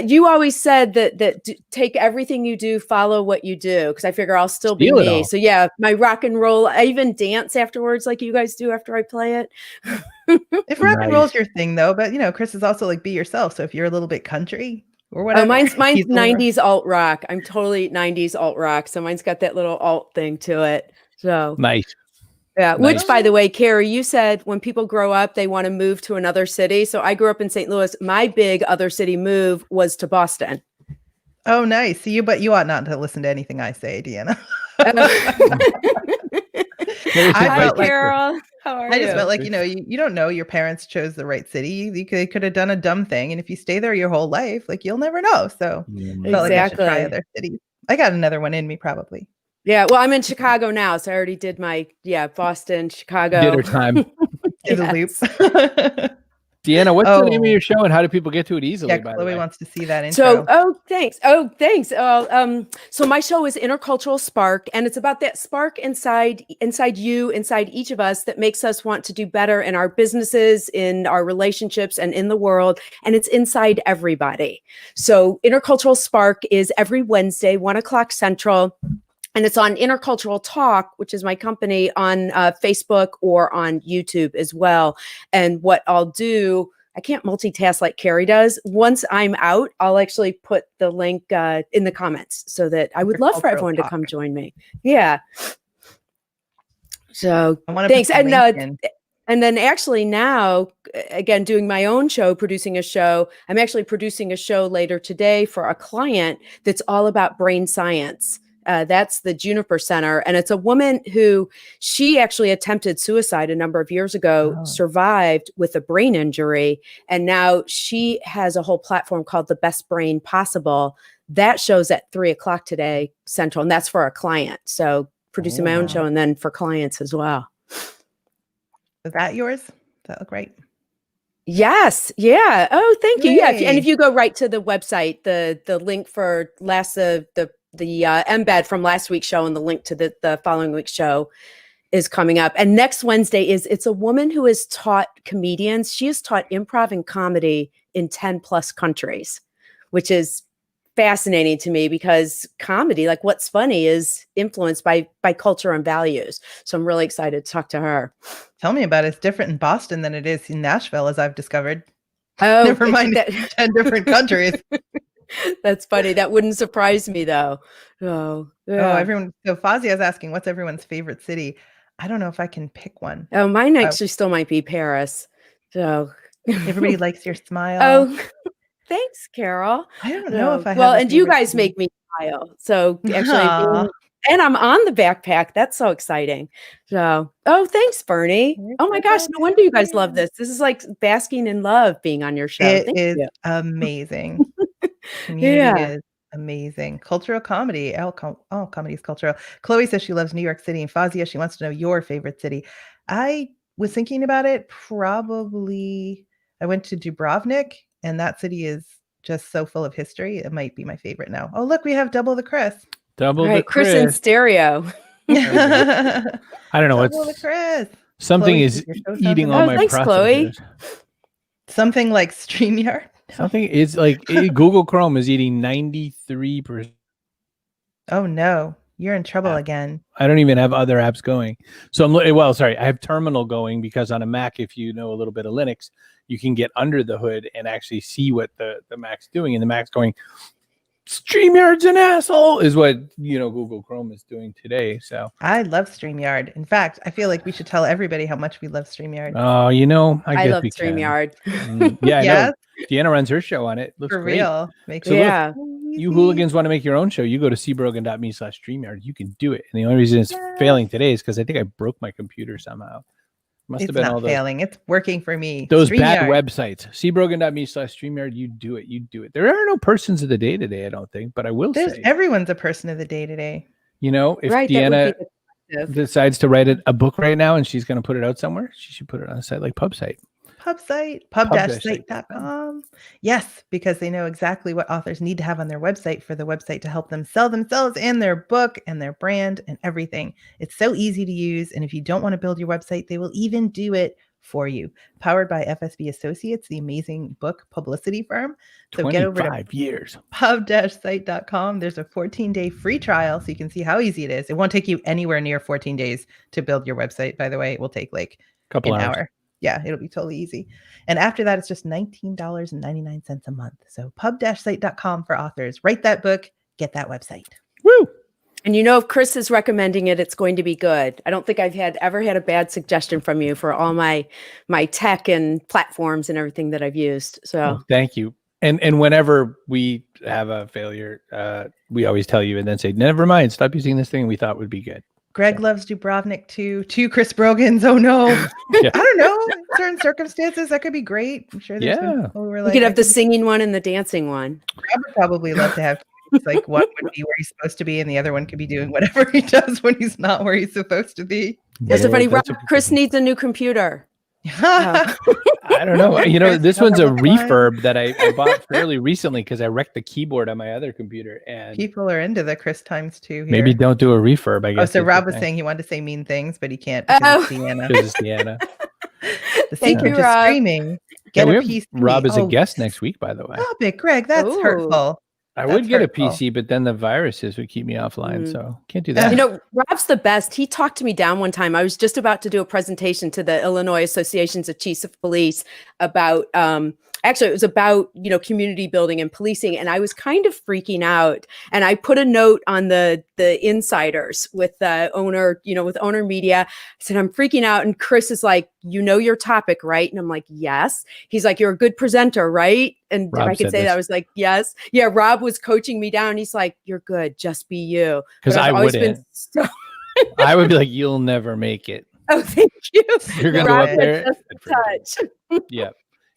you always said that take everything you do, follow what you do, because I figure I'll still be me. So yeah, my rock and roll, I even dance afterwards like you guys do after I play it.
If rock and roll is your thing though, but Chris is also like be yourself. So if you're a little bit country or whatever.
Oh, mine's 90s alt rock. I'm totally 90s alt rock. So mine's got that little alt thing to it. So
nice.
Yeah. Which, by the way, Kerry, you said when people grow up, they want to move to another city. So I grew up in St. Louis. My big other city move was to Boston.
Oh, nice. But you ought not to listen to anything I say, Deanna.
Hi, Carol. How are you?
I just felt like, you don't know your parents chose the right city. They could have done a dumb thing. And if you stay there your whole life, like you'll never know. So I felt like I should try other cities. I got another one in me probably.
Yeah, well, I'm in Chicago now, so I already did my Boston, Chicago.
Dinner time.
In the loop.
Deanna, what's the name of your show and how do people get to it easily?
Yeah,
by
Chloe
the way?
wants to see that intro.
So, thanks. So my show is Intercultural Spark, and it's about that spark inside you, inside each of us that makes us want to do better in our businesses, in our relationships, and in the world. And it's inside everybody. So Intercultural Spark is every Wednesday, 1:00 Central. And it's on Intercultural Talk, which is my company, on Facebook or on YouTube as well. And what I'll do, I can't multitask like Kerry does. Once I'm out, I'll actually put the link in the comments so that I would love for everyone to come join me. Yeah. So thanks. And then actually now, again, doing my own show, producing a show. I'm actually producing a show later today for a client that's all about brain science. That's the Juniper Center. And it's a woman who she actually attempted suicide a number of years ago, survived with a brain injury. And now she has a whole platform called The Best Brain Possible. That show's at 3:00 today, Central. And that's for a client. So producing my own show and then for clients as well.
Is that yours? Does that look right?
Yes. Yeah. Oh, thank you. Yay. Yeah. And if you go right to the website, the link for the embed from last week's show and the link to the following week's show is coming up. And next Wednesday it's a woman who has taught comedians. She has taught improv and comedy in 10 plus countries, which is fascinating to me because comedy, like what's funny, is influenced by culture and values. So I'm really excited to talk to her.
Tell me about it. It's different in Boston than it is in Nashville, as I've discovered.
Oh,
never mind 10 different countries.
That's funny. That wouldn't surprise me though. Oh, yeah.
Everyone. So Fazia is asking, what's everyone's favorite city? I don't know if I can pick one.
Oh, mine actually still might be Paris. So
everybody likes your smile.
Oh, thanks, Carol.
I don't know if I have
well, and you guys make me smile. So actually, and I'm on the backpack. That's so exciting. So, thanks, Bernie. Oh my gosh, no wonder you guys love this. This is like basking in love being on your show.
It is amazing. Community is amazing. Cultural comedy. All comedy is cultural. Chloe says she loves New York City, and Fazia, she wants to know your favorite city. I was thinking about it. Probably I went to Dubrovnik, and that city is just so full of history. It might be my favorite now. Oh, look, we have double the Chris.
Double the
Chris in stereo.
I don't know
double the Chris.
Something
Chloe,
is eating all my
thanks,
processors.
Chloe.
Something like StreamYard.
Something is like Google Chrome is eating 93%.
Oh no, you're in trouble again.
I don't even have other apps going. So I have Terminal going because on a Mac, if you know a little bit of Linux, you can get under the hood and actually see what the Mac's doing. And the Mac's going StreamYard's an asshole is what, Google Chrome is doing today. So
I love StreamYard. In fact, I feel like we should tell everybody how much we love StreamYard.
Oh, I guess
love
we can.
StreamYard.
Yeah, I
Yes?
know. Deanna runs her show on it. Looks
For
great.
real. Makes
So
it
Yeah.
so
You
easy.
hooligans want to make your own show, you go to cbrogan.me/StreamYard. You can do it. And the only reason it's failing today is because I think I broke my computer somehow. Must
It's
have been
not
all those,
failing. It's working for me.
those bad
StreamYard.
websites. cbrogan.me/StreamYard. You do it. You do it. There are no persons of the day today, I don't think, but I will say,
Everyone's a person of the day today.
if
Right, that would
Deanna
be effective.
decides to write a book right now and she's going to put it out somewhere, she should put it on a site like PubSite.
PubSite, pub-site.com. Yes, because they know exactly what authors need to have on their website for the website to help them sell themselves and their book and their brand and everything. It's so easy to use. And if you don't want to build your website, they will even do it for you. Powered by FSB Associates, the amazing book publicity firm. So get over to
25 years.
pub-site.com. There's a 14-day free trial so you can see how easy it is. It won't take you anywhere near 14 days to build your website, by the way. It will take like
Couple
an
hours.
hour. Yeah, it'll be totally easy. And after that, it's just $19.99 a month. So pub-site.com for authors. Write that book, get that website.
Woo!
And if Chris is recommending it, it's going to be good. I don't think I've ever had a bad suggestion from you for all my tech and platforms and everything that I've used. So
Well, thank you. And whenever we have a failure, we always tell you and then say, never mind, stop using this thing we thought would be good.
Greg loves Dubrovnik too. 2 Chris Brogans. Oh no.
Yeah.
I don't know. In certain circumstances, that could be great. I'm sure there's been people who were
you
like,
could have the singing one and the dancing one.
I would probably love to have it's like one would be where he's supposed to be and the other one could be doing whatever he does when he's not where he's supposed to be.
That's so funny.
That's what
Chris
people-
needs a new computer.
I don't know. This one's a refurb that I bought fairly recently because I wrecked the keyboard on my other computer. And
People are into the Chris times 2 here.
maybe don't do a refurb, I
Oh,
guess.
so
is
Rob
the
was
thing.
saying he wanted to say mean things, but he can't because it's Deanna.
Because it's Deanna.
The
Thank
secret
you,
to
Rob.
streaming.
Yeah,
Get
we
a
have
PC.
Rob as a
Oh,
guest next week, by the way.
Stop it, Greg. That's
Ooh.
hurtful.
I would
That's
get
hurtful.
a PC, but then the viruses would keep me offline.
Mm.
So can't do that.
Rob's the best. He talked me down one time. I was just about to do a presentation to the Illinois Associations of Chiefs of Police about, actually it was about, community building and policing. And I was kind of freaking out. And I put a note on the insiders with the owner, with owner media. I said, I'm freaking out. And Chris is like, your topic, right? And I'm like, yes. He's like, you're a good presenter, right? And
Rob
if I could
said
say
this.
that, I was like, yes. Yeah, Rob was coaching me down. He's like, you're good. Just be you.
Because
But I've
I
always
wouldn't.
been so
I would be like, you'll never make it.
Oh, thank you.
You're going to go
Rob
up there.
had just a touch
Yeah.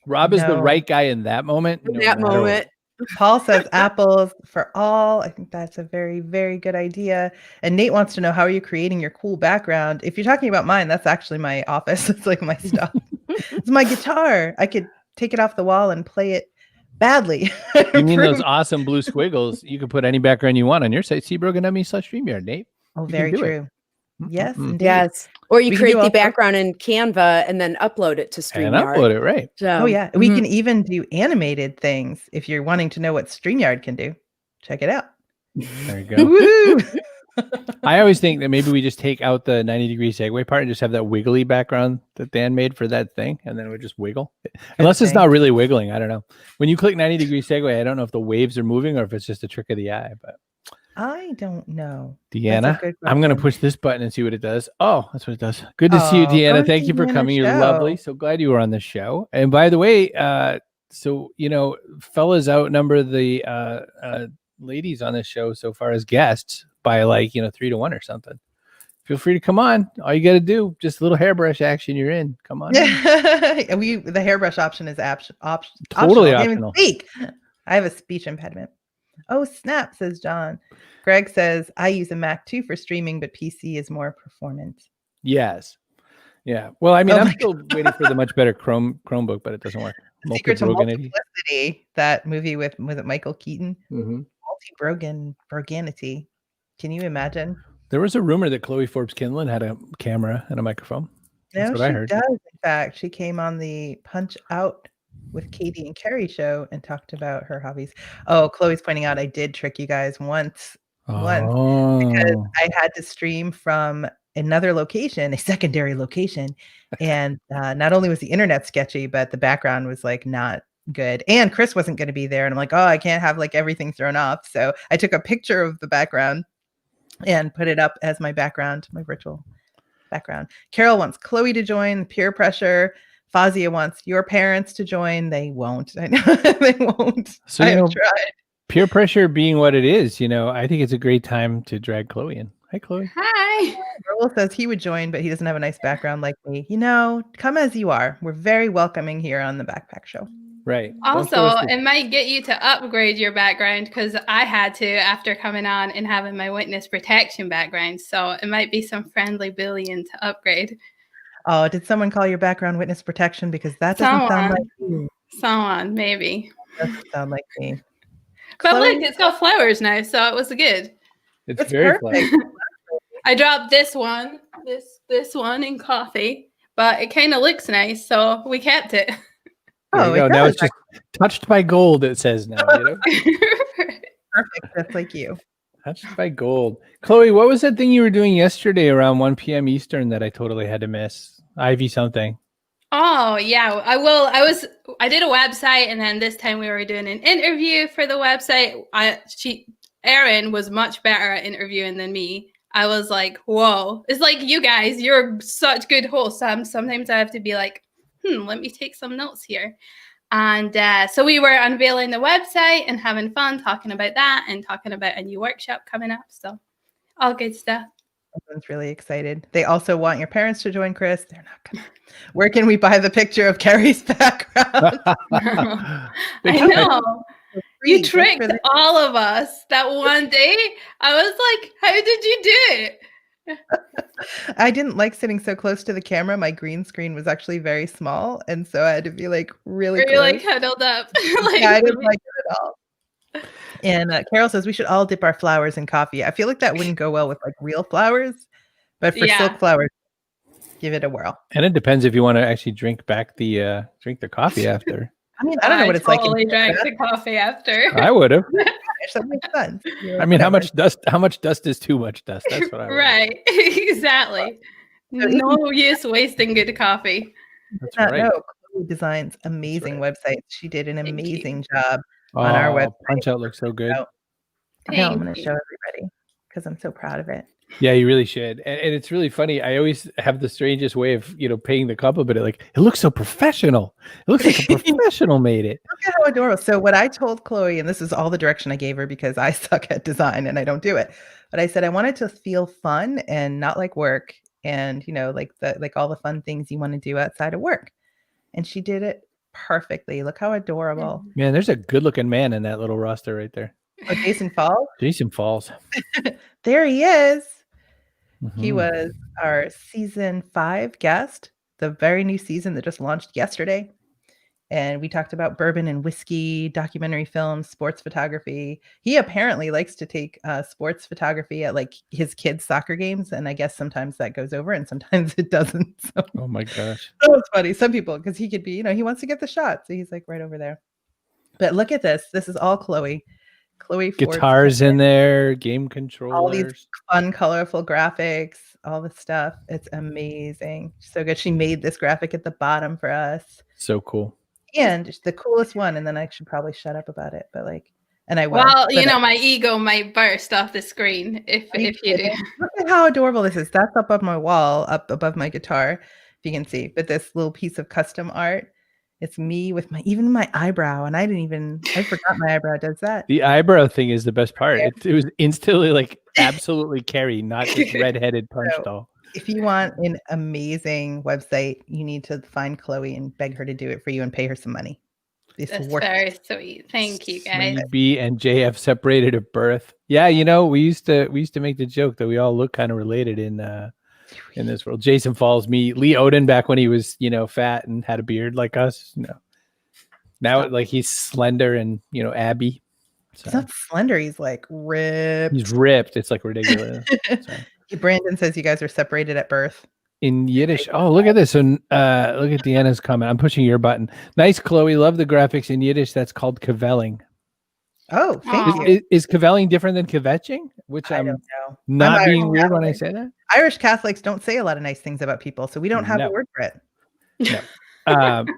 Rob is the
No.
right guy in that moment.
in
no
that
matter
moment.
Paul says apples for all. I think that's a very, very good idea. And Nate wants to know, how are you creating your cool background? If you're talking about mine, that's actually my office. It's like my stuff. It's my guitar. I could take it off the wall and play it badly.
You mean those awesome blue squiggles? You can put any background you want on your site. cbrogan.me/StreamYard, Nate.
Oh,
You
very
can do it.
true. Yes,
Mhm.
indeed.
Yes. Or you
We can
create
do
the
all sorts-
background in Canva and then upload it to
And
StreamYard.
upload it, right.
So,
Oh, yeah. We
mhm.
can even do animated things if you're wanting to know what StreamYard can do. Check it out.
There you go.
Woohoo!
I always think that maybe we just take out the 90-degree segue part and just have that wiggly background that Dan made for that thing, and then we just wiggle. Unless it's
thing.
not really wiggling. I don't know. When you click 90-degree segue, I don't know if the waves are moving or if it's just a trick of the eye. But
I don't know.
Deanna,
That's a good
I'm going to
question.
push this button and see what it does. Oh, that's what it does. Good to see you,
Oh,
Deanna.
go
Thank you for
Deanna,
coming. You're
show.
lovely. So glad you were on the show. And by the way, so, fellas outnumber the ladies on this show so far as guests by 3-1 or something. Feel free to come on. All you got to do, just a little hairbrush action. You're in. Come on. in.
The hairbrush option is
Totally
optional. I can't even
optional.
speak. I have a speech impediment. Oh, snap, says John. Greg says, I use a Mac too for streaming, but PC is more performance.
Yes. Yeah. Well, I mean,
Oh
I'm
my
still waiting for the much better Chromebook, but it doesn't work.
Secret to
Multi-broganity.
Multiplicity, that movie with it Michael Keaton?
Mhm.
Multi-broganity. Can you imagine?
There was a rumor that Chloe Forbes Kinlan had a camera and a microphone. That's
No,
what I
she
heard.
does. In fact, she came on the Punch Out with Katie and Kerry show and talked about her hobbies. Oh, Chloe's pointing out I did trick you guys once because
Oh.
I had to stream from another location, a secondary location, and not only was the internet sketchy, but the background was like not good. And Chris wasn't going to be there. And I'm like, oh, I can't have like everything thrown off. So I took a picture of the background and put it up as my background, my virtual background. Carol wants Chloe to join. Peer pressure. Fazia wants your parents to join. They won't. I know they won't.
So,
I have tried.
Peer pressure being what it is, I think it's a great time to drag Chloe in. Hi, Chloe.
Hi.
Raul says he would join, but he doesn't have a nice background like me. Come as you are. We're very welcoming here on the Backpack Show.
Right.
Also, it might get you to upgrade your background because I had to after coming on and having my witness protection background. So it might be some friendly bullying to upgrade.
Oh, did someone call your background witness protection? Because that doesn't sound like you.
Someone, maybe.
That doesn't sound like me.
But
Chloe?
look, it's got flowers now, so it was good.
It's very
perfect.
fun.
I dropped this one in coffee, but it kind of looks nice, so we kept it.
There you go. Now it's just touched by gold, it says now.
Perfect. Just like you.
Touched by gold. Chloe, what was that thing you were doing yesterday around 1 p.m. Eastern that I totally had to miss? Ivy something.
Oh yeah, I did a website, and then this time we were doing an interview for the website. Erin was much better at interviewing than me. I was like, whoa, it's like you guys, you're such good hosts. Sometimes I have to be like, let me take some notes here. And so we were unveiling the website and having fun talking about that and talking about a new workshop coming up. So all good stuff.
Everyone's really excited. They also want your parents to join, Chris. They're not gonna. Where can we buy the picture of Kerry's background?
I know. You tricked all of us that one day. I was like, how did you do it?
I didn't like sitting so close to the camera. My green screen was actually very small. And so I had to be like really close.
Like huddled up.
Yeah, I didn't like it at all. And Carol says we should all dip our flowers in coffee. I feel like that wouldn't go well with like real flowers, but for silk flowers, give it a whirl.
And it depends if you want to actually drink the coffee after.
I mean, I don't know what it's like. I
totally drank the coffee after.
I would have.
That makes sense.
I mean, how much dust is too much dust? That's what I would.
Right. Exactly. No use wasting good coffee.
That's right.
No, Chloe designs amazing websites. She did an amazing job on our website.
Punch Out looks so good.
Now I'm going to show everybody because I'm so proud of it.
Yeah, you really should. And it's really funny. I always have the strangest way of, paying the compliment. Like, it looks so professional. It looks like a professional made it.
Look at how adorable. So what I told Chloe, and this is all the direction I gave her because I suck at design and I don't do it. But I said I wanted to feel fun and not like work and, like all the fun things you want to do outside of work. And she did it perfectly. Look how adorable.
Man, there's a good looking man in that little roster right there.
Oh, Jason Falls?
Jason Falls.
There he is. Mm-hmm. He was our season 5 guest, the very new season that just launched yesterday. And we talked about bourbon and whiskey, documentary films, sports photography. He apparently likes to take sports photography at like his kids' soccer games. And I guess sometimes that goes over and sometimes it doesn't. So.
Oh my gosh.
That was funny. Some people, because he could be, he wants to get the shot. So he's like right over there. But look at this. This is all Chloe. Chloe Ford's
guitars in there, game controllers,
all these fun, colorful graphics, all the stuff. It's amazing. So good. She made this graphic at the bottom for us.
So cool.
And the coolest one. And then I should probably shut up about it, but and I will.
Well, my ego might burst off the screen if you do.
Look at how adorable this is. That's up on my wall, up above my guitar, if you can see. But this little piece of custom art. It's me with my eyebrow, and I forgot my eyebrow does that.
The eyebrow thing is the best part. Yeah. It was instantly like absolutely Kerry, not just redheaded punch doll.
If you want an amazing website, you need to find Chloe and beg her to do it for you and pay her some money.
That's very sweet. Thank you, guys.
B and JF separated at birth. Yeah, we used to make the joke that we all look kind of related in this world. Jason Falls, me, Lee Odin back when he was, fat and had a beard like us, Now like he's slender and, Abby. So.
He's not slender, he's like ripped.
He's ripped. It's like ridiculous.
Brandon says you guys are separated at birth.
In Yiddish. Oh, look at this. So look at Deanna's comment. I'm pushing your button. Nice, Chloe. Love the graphics in Yiddish. That's called cavelling.
Oh, thank you.
Is cavelling different than kvetching? Which
I don't know.
Not being weird when I say that.
Irish Catholics don't say a lot of nice things about people, so we don't have a word for it.
No.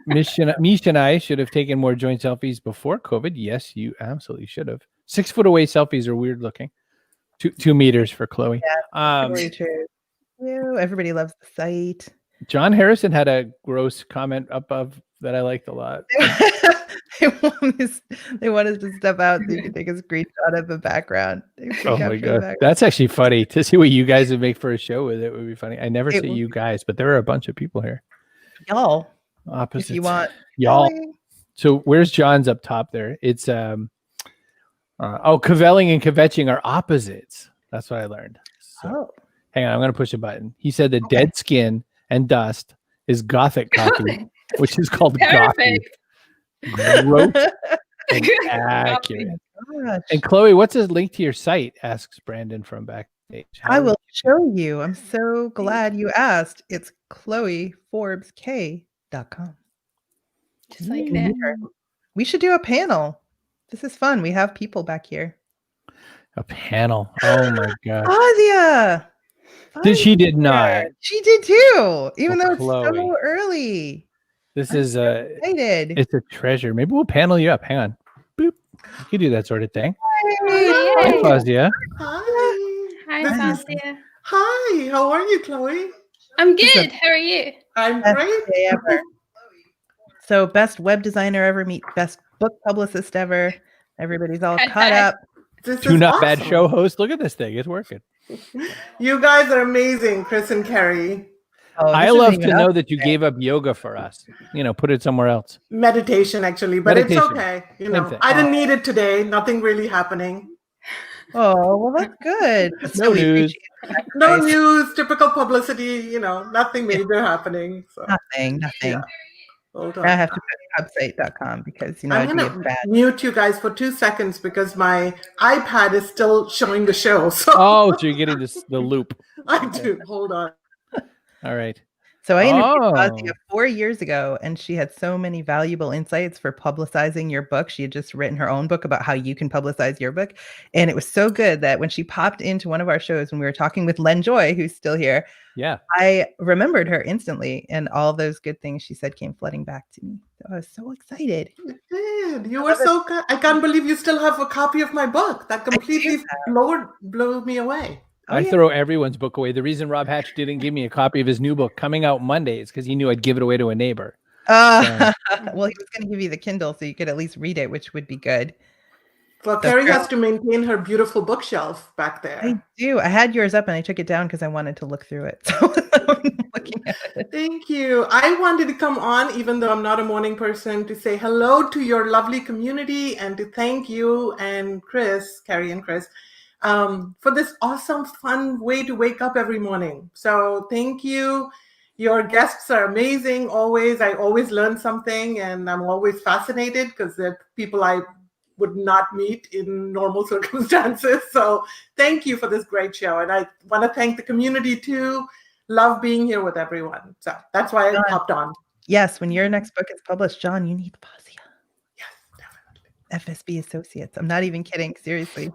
Mish and I should have taken more joint selfies before COVID. Yes, you absolutely should have. 6 foot away selfies are weird looking. 2 meters for Chloe.
Yeah, totally true. Everybody loves the site.
John Harrison had a gross comment above that I liked a lot.
They want us to step out so you can take a screenshot of the background.
Oh my god, that's actually funny to see what you guys would make for a show with it. Would be funny. I never say you guys, but there are a bunch of people here.
Y'all,
opposites.
If you want
y'all. So where's John's up top there? It's cavelling and kvetching are opposites. That's what I learned. So, hang on, I'm gonna push a button. He said the dead skin and dust is gothic coffee, which is called coffee. Gross and accurate. And Chloe, what's his link to your site? Asks Brandon from backstage.
I will show you. I'm so glad you asked. It's ChloeForbesK.com.
Just like that.
We should do a panel. This is fun. We have people back here.
A panel. Oh my god.
Fazia.
She did not.
She did too, even though it's so early.
This is it's a treasure. Maybe we'll panel you up. Hang on. Boop. You can do that sort of thing. Hi, Fazia.
Hi, Fazia.
Hi, how are you, Chloe?
I'm good. How are you?
I'm great.
So, best web designer ever meet best book publicist ever. Everybody's all caught up.
Two not bad show hosts. Look at this thing. It's working.
You guys are amazing, Chris and Kerry.
I love to know that you gave up yoga for us. Put it somewhere else.
Meditation, actually, but it's okay. I didn't need it today. Nothing really happening.
Oh, well, that's good.
No news.
No news. Typical publicity. Nothing major happening. So.
Nothing.
Yeah. Hold on.
I have to put website.com because
I'm gonna mute you guys for 2 seconds because my iPad is still showing the show. So
so you're getting the loop.
I do. Hold on.
All right.
So I interviewed Fazia 4 years ago, and she had so many valuable insights for publicizing your book. She had just written her own book about how you can publicize your book. And it was so good that when she popped into one of our shows, when we were talking with Len Joy, who's still here, I remembered her instantly. And all those good things she said came flooding back to me. So I was so excited.
You did. You were so good. I can't believe you still have a copy of my book. That completely blew me away.
I throw everyone's book away. The reason Rob Hatch didn't give me a copy of his new book coming out Monday is because he knew I'd give it away to a neighbor.
Well, he was going to give you the Kindle so you could at least read it, which would be good.
Well, Kerry has to maintain her beautiful bookshelf back there.
I do. I had yours up and I took it down because I wanted to look through it. So I'm looking at it.
Thank you. I wanted to come on, even though I'm not a morning person, to say hello to your lovely community and to thank you and Chris, Kerry and Chris, for this awesome, fun way to wake up every morning. So thank you. Your guests are amazing. Always. I always learn something and I'm always fascinated because they're people I would not meet in normal circumstances. So thank you for this great show. And I want to thank the community too. Love being here with everyone. So that's why I popped on.
Yes. When your next book is published, John, you need Fazia. FSB Associates. I'm not even kidding. Seriously.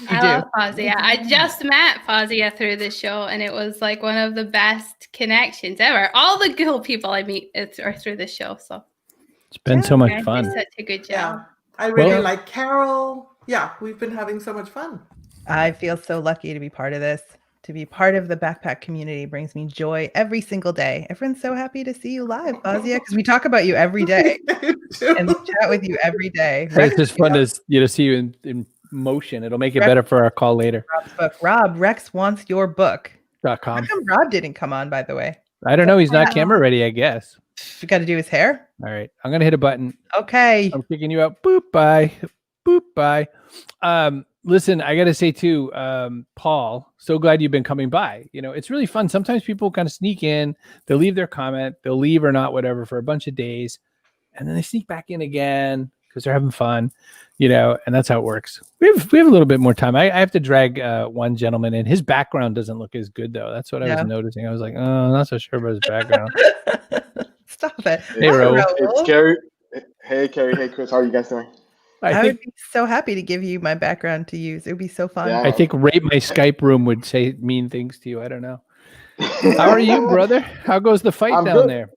I love Fazia. I just met Fazia through this show and it was like one of the best connections ever. All the cool people I meet are through this show. So
it's been so much fun.
Such a good job.
I really like Carol. Yeah, we've been having so much fun.
I feel so lucky to be part of this. To be part of the backpack community brings me joy every single day. Everyone's so happy to see you live, Fazia, because we talk about you every day and we chat with you every day.
It's just fun to see you in motion. It'll make it better for our call later.
Rob's book. Rob, Rex wants your book.
.com.
How come Rob didn't come on, by the way?
I don't know. He's not camera ready, I guess.
You got to do his hair.
All right. I'm going to hit a button.
Okay.
I'm kicking you out. Boop. Bye. Boop. Bye. Listen, I got to say too, Paul, so glad you've been coming by. It's really fun. Sometimes people kind of sneak in, they'll leave their comment, they'll leave or not, whatever, for a bunch of days. And then they sneak back in again because they're having fun, and that's how it works. We have a little bit more time. I have to drag one gentleman in. His background doesn't look as good though. That's what I was noticing. I was like, oh, I'm not so sure about his background.
Stop it.
Hey, Raul.
It's Kerry. Hey, Kerry. Hey, Chris. How are you guys doing?
I would be so happy to give you my background to use. It would be so fun.
Yeah.
I think Rape My Skype Room would say mean things to you. I don't know. How are you, brother? How goes the fight down there?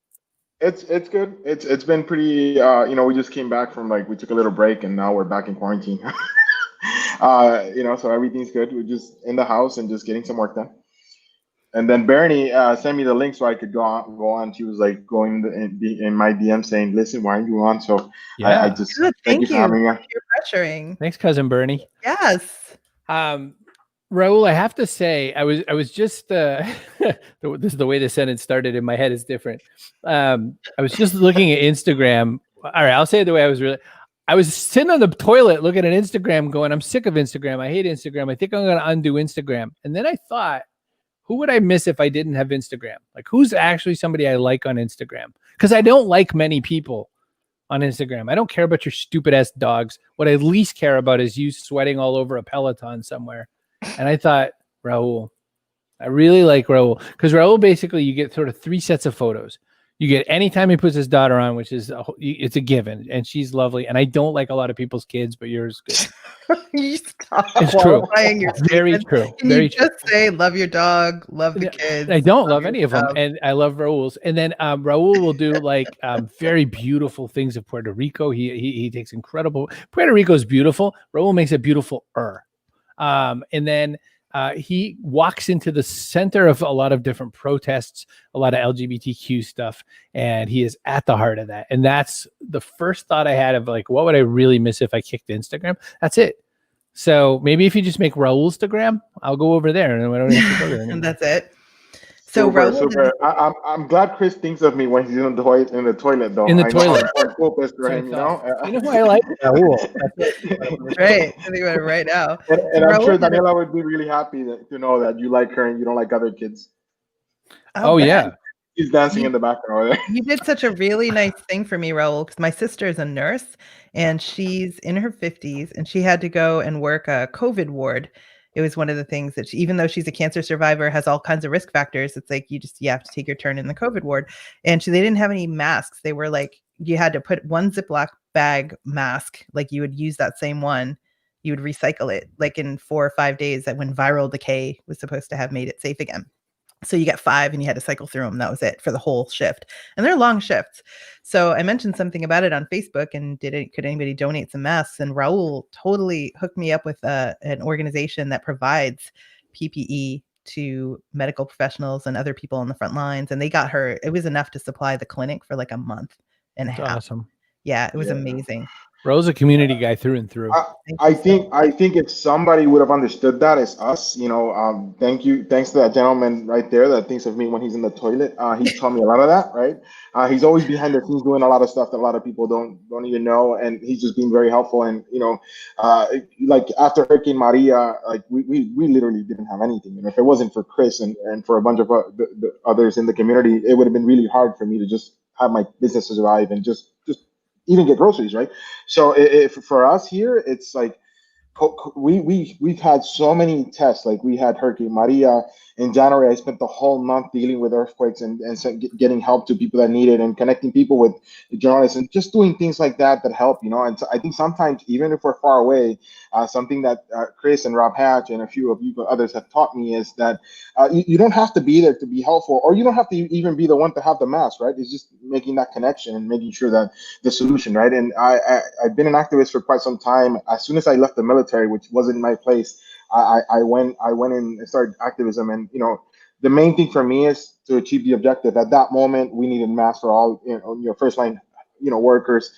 It's good. It's been pretty. We just came back from we took a little break, and now we're back in quarantine. So everything's good. We're just in the house and just getting some work done. And then Bernie sent me the link so I could go on. She was going in my DM saying, "Listen, why aren't you on?" So
yeah,
I just
Good.
thank you for having me.
You're pressuring.
Thanks, cousin Bernie.
Yes.
Raul, I have to say, I was just this is the way the sentence started in my head is different. I was just looking at Instagram. All right, I'll say it the way I was sitting on the toilet looking at Instagram going, I'm sick of Instagram. I hate Instagram. I think I'm going to undo Instagram. And then I thought, who would I miss if I didn't have Instagram? Who's actually somebody I like on Instagram? Because I don't like many people on Instagram. I don't care about your stupid ass dogs. What I least care about is you sweating all over a Peloton somewhere. And I thought, Raul, I really like Raul because Raul, basically you get sort of 3 sets of photos. You get anytime he puts his daughter on, which is it's a given, and she's lovely. And I don't like a lot of people's kids, but yours is good.
You stop
it's true.
Very
true.
Can
Very
you
true.
just say love your dog, love the kids?
I don't love any of them, and I love Raul's. And then Raul will do very beautiful things of Puerto Rico. He takes incredible. Puerto Rico is beautiful. Raul makes it beautiful. And then he walks into the center of a lot of different protests, a lot of LGBTQ stuff, and he is at the heart of that. And that's the first thought I had of what would I really miss if I kicked Instagram? That's it. So maybe if you just make Raulstagram, I'll go over there and I don't have to go there anymore.
And that's it. So
super. I'm glad Chris thinks of me when he's in the toilet though.
In the toilet.
You know
who I like? Raul.
That's right. I think about it right now.
And I'm sure Daniela would be really happy to know that you like her and you don't like other kids.
Oh yeah.
He's dancing in the background over there.
You did such a really nice thing for me, Raul, because my sister is a nurse and she's in her 50s and she had to go and work a COVID ward. It was one of the things that even though she's a cancer survivor, has all kinds of risk factors. It's you have to take your turn in the COVID ward. And they didn't have any masks. They were you had to put one Ziploc bag mask. You would use that same one. You would recycle it in 4 or 5 days that when viral decay was supposed to have made it safe again. So you get 5 and you had to cycle through them. That was it for the whole shift. And they're long shifts. So I mentioned something about it on Facebook and could anybody donate some masks? And Raul totally hooked me up with an organization that provides PPE to medical professionals and other people on the front lines. And they got her, it was enough to supply the clinic for a month and a half.
Awesome.
Yeah, it was amazing.
Raul's a community guy through and through.
I think if somebody would have understood that, it's us. Thanks to that gentleman right there that thinks of me when he's in the toilet. He taught me a lot of that, right? He's always behind the scenes doing a lot of stuff that a lot of people don't even know, and he's just been very helpful. And after Hurricane Maria, we literally didn't have anything. If it wasn't for Chris and for a bunch of the others in the community, it would have been really hard for me to just have my business survive and just even get groceries, right? So for us here, it's we've had so many tests. We had Hurricane Maria in January. I spent the whole month dealing with earthquakes and getting help to people that need it and connecting people with journalists and just doing things like that help, And so I think sometimes, even if we're far away, something that Chris and Rob Hatch and a few of you others have taught me is that you don't have to be there to be helpful, or you don't have to even be the one to have the mask, right? It's just making that connection and making sure that the solution, right? And I've been an activist for quite some time. As soon as I left the military, which wasn't my place, I went in and started activism. And the main thing for me is to achieve the objective. At that moment, we needed masks for all first line workers,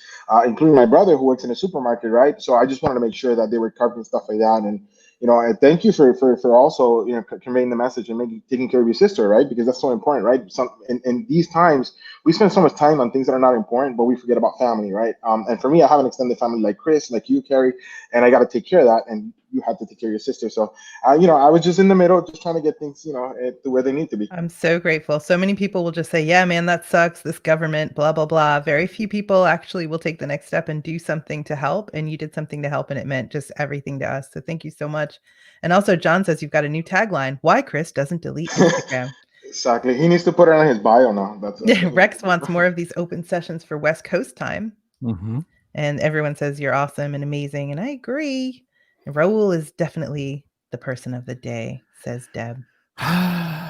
including my brother who works in a supermarket, right? So I just wanted to make sure that they were covered and stuff like that. And and thank you for also conveying the message and taking care of your sister, right? Because that's so important, right? In these times, we spend so much time on things that are not important, but we forget about family, right? And for me, I have an extended family like Chris, like you, Kerry, and I got to take care of that. And you have to take care of your sister. So, I was just in the middle, just trying to get things, to where they need to be.
I'm so grateful. So many people will just say, yeah, man, that sucks. This government, blah, blah, blah. Very few people actually will take the next step and do something to help. And you did something to help and it meant just everything to us. So thank you so much. And also John says you've got a new tagline. Why Chris doesn't delete Instagram.
Exactly. He needs to put it on his bio now.
Rex wants more of these open sessions for West Coast time.
Mm-hmm.
And everyone says you're awesome and amazing. And I agree. Raul is definitely the person of the day, says Deb.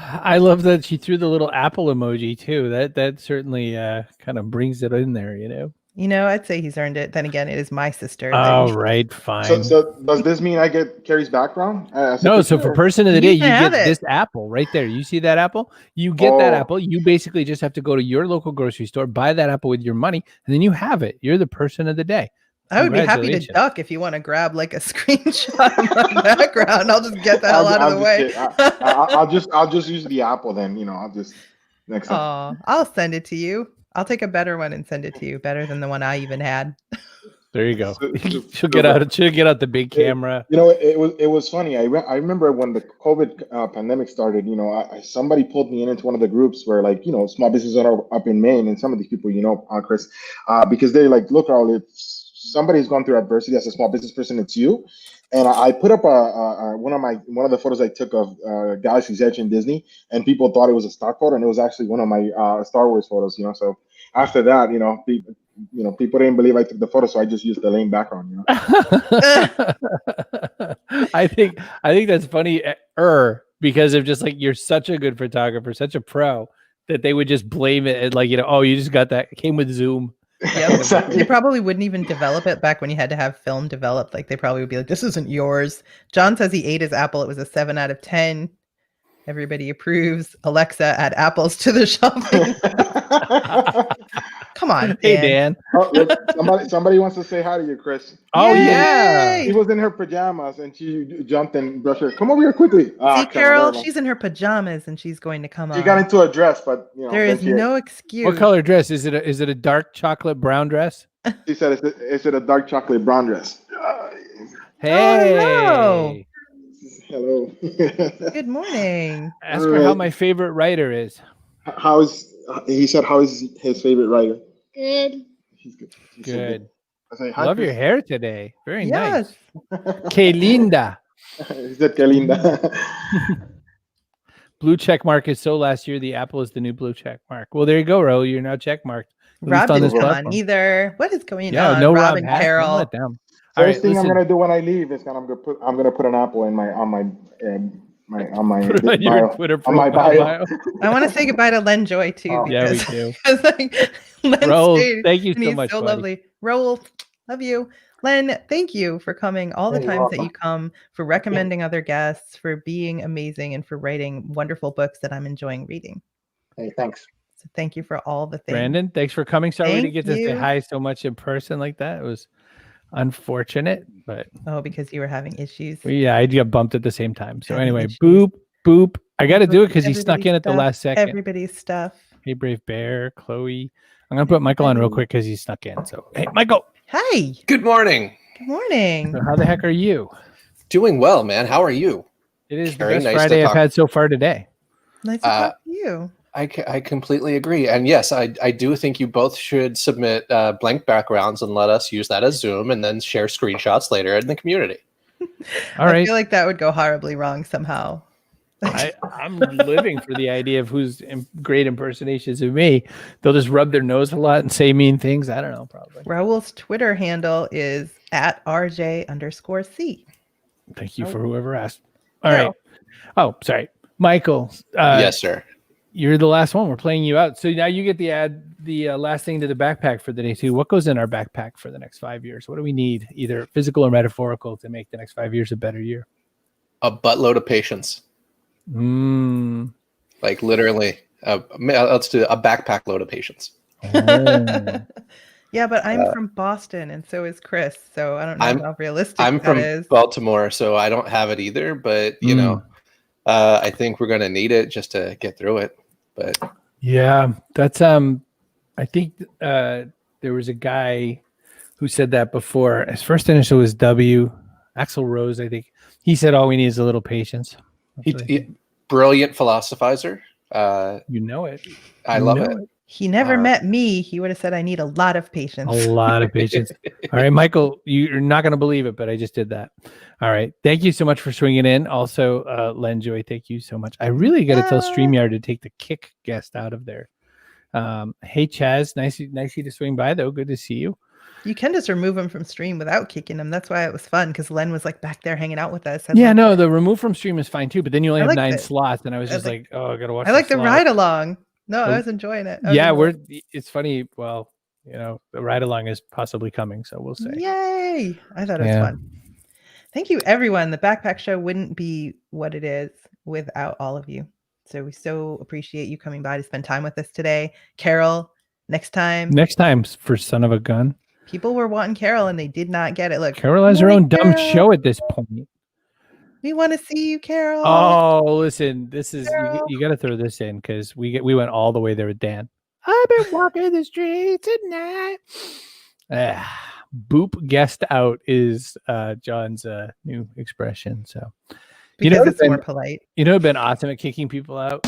I love that she threw the little apple emoji too. That certainly kind of brings it in there, you know.
You know, I'd say he's earned it. Then again, it is my sister.
Oh, right, fine.
So does this mean I get Kerry's background?
No, so for person of the day, you get
it.
this apple right there. You see that apple? You get that apple. You basically just have to go to your local grocery store, buy that apple with your money, and then you have it. You're the person of the day.
I would be happy to duck if you want to grab like a screenshot of my background. I'll just get the hell out of the way.
I'll just use the apple then. You know, I'll just next time.
I'll send it to you. I'll take a better one and send it to you. Better than the one I even had.
There you go. She'll get out the big camera.
You know, it was funny. I remember when the COVID pandemic started. You know, somebody pulled me into one of the groups where, like, you know, small businesses are up in Maine, and some of these people, you know, Chris, because they're like, look, Raul, if somebody's gone through adversity as a small business person, it's you. And I put up one of the photos I took of Galaxy's Edge in Disney, and people thought it was a stock photo, and it was actually one of my Star Wars photos. You know, so after that, people didn't believe I took the photo, so I just used the lame background. You know,
I think that's funny, because of just like you're such a good photographer, such a pro, that they would just blame it and like, you know, oh, you just got that, it came with Zoom.
Yeah, exactly. They probably wouldn't even develop it back when you had to have film developed. Like they probably would be like, "This isn't yours." John says he ate his apple. It was a 7 out of 10. Everybody approves. Alexa, add apples to the shopping. Come on, Dan.
Hey, Dan.
Oh, look, somebody wants to say hi to you, Chris.
Oh, yeah.
She was in her pajamas and she jumped and brushed her. Come over here quickly.
See, Carol, she's in her pajamas and she's going to come on.
She got into a dress, but you know,
there is no excuse.
What color dress? Is it a dark chocolate brown dress?
She said, "Is it a dark chocolate brown dress?"
Hey.
Oh,
hello.
Good morning.
Ask her how my favorite writer is.
He said, how is his favorite writer?
Good.
He's good.
Good.
I say, hi,
love
Chris.
your hair today. Very
Yes.
nice. Que linda.
He said, que linda.
Blue check mark is so last year. The apple is the new blue check mark. Well, there you go, Ro. You're now check marked.
Rob didn't come on either. What is going on?
No
Rob
Rob
and Carol.
First thing I'm gonna do when I leave is I'm gonna put an apple in on my bio.
I want to say goodbye to Len Joy too.
Oh,
yeah, we do.
Len
thank you so
he's
much.
So
buddy.
lovely. Raul, love you. Len, thank you for coming all the times that you come, for recommending other guests, for being amazing, and for writing wonderful books that I'm enjoying reading.
Hey, thanks.
So thank you for all the things.
Brandon, thanks for coming. Sorry we didn't get to say
you.
hi so much in person like that. It was unfortunate, but
because you were having issues.
Yeah, I got bumped at the same time. So anyway, boop. I got to do it because he snuck in at the last second.
Everybody's stuff.
Hey, Brave Bear, Chloe. I'm gonna put Michael on real quick because he snuck in. So hey, Michael.
Hi.
Good morning.
Good morning.
So how the heck are you?
Doing well, man. How are you?
It is
Kerry,
the best Friday I've had so far today.
Nice to talk to you.
I completely agree. And yes, I do think you both should submit blank backgrounds and let us use that as Zoom and then share screenshots later in the community.
All right.
I feel like that would go horribly wrong somehow.
I'm living for the idea of who's great impersonations of me. They'll just rub their nose a lot and say mean things. I don't know, probably.
Raul's Twitter handle is @RJ_C.
Thank you for whoever asked. All right. Oh, sorry. Michael.
Yes, sir.
You're the last one. We're playing you out. So now you get the last thing to the backpack for the day too. What goes in our backpack for the next 5 years? What do we need, either physical or metaphorical, to make the next 5 years a better year?
A buttload of patience. Like literally, let's do a backpack load of patience.
Yeah, but I'm from Boston, and so is Chris. So I don't know how realistic
I'm
that
from
is.
Baltimore, so I don't have it either. But you know, I think we're gonna need it just to get through it. But
yeah, that's I think there was a guy who said that before. His first initial was W. Axl Rose, I think. He said all we need is a little patience.
He brilliant philosophizer.
You know it.
I love it.
He never met me. He would have said, I need a lot of patience.
A lot of patience. All right, Michael, you're not going to believe it, but I just did that. All right. Thank you so much for swinging in. Also, Len Joy, thank you so much. I really got to tell StreamYard to take the kick guest out of there. Hey, Chaz, nice to swing by, though. Good to see you.
You can just remove them from stream without kicking them. That's why it was fun, because Len was like back there hanging out with us.
Yeah, no, the remove from stream is fine too, but then you only have 9
it.
slots, and I was just like, oh, I gotta watch.
I like the
slots.
ride along. No, I was enjoying it.
Yeah, it's funny. Well, you know, the ride along is possibly coming, so we'll see.
Yay! I thought it was fun. Thank you, everyone. The Backpack Show wouldn't be what it is without all of you. So we so appreciate you coming by to spend time with us today. Carol, next time
for Son of a Gun.
People were wanting Carol and they did not get it. Look,
Carol has her own dumb show at this point.
We want to see you, Carol.
Oh, listen, this is you got to throw this in because we went all the way there with Dan. I've been walking the streets at night. Boop guessed out is John's new expression. So
because it's more polite.
You know, been awesome at kicking people out.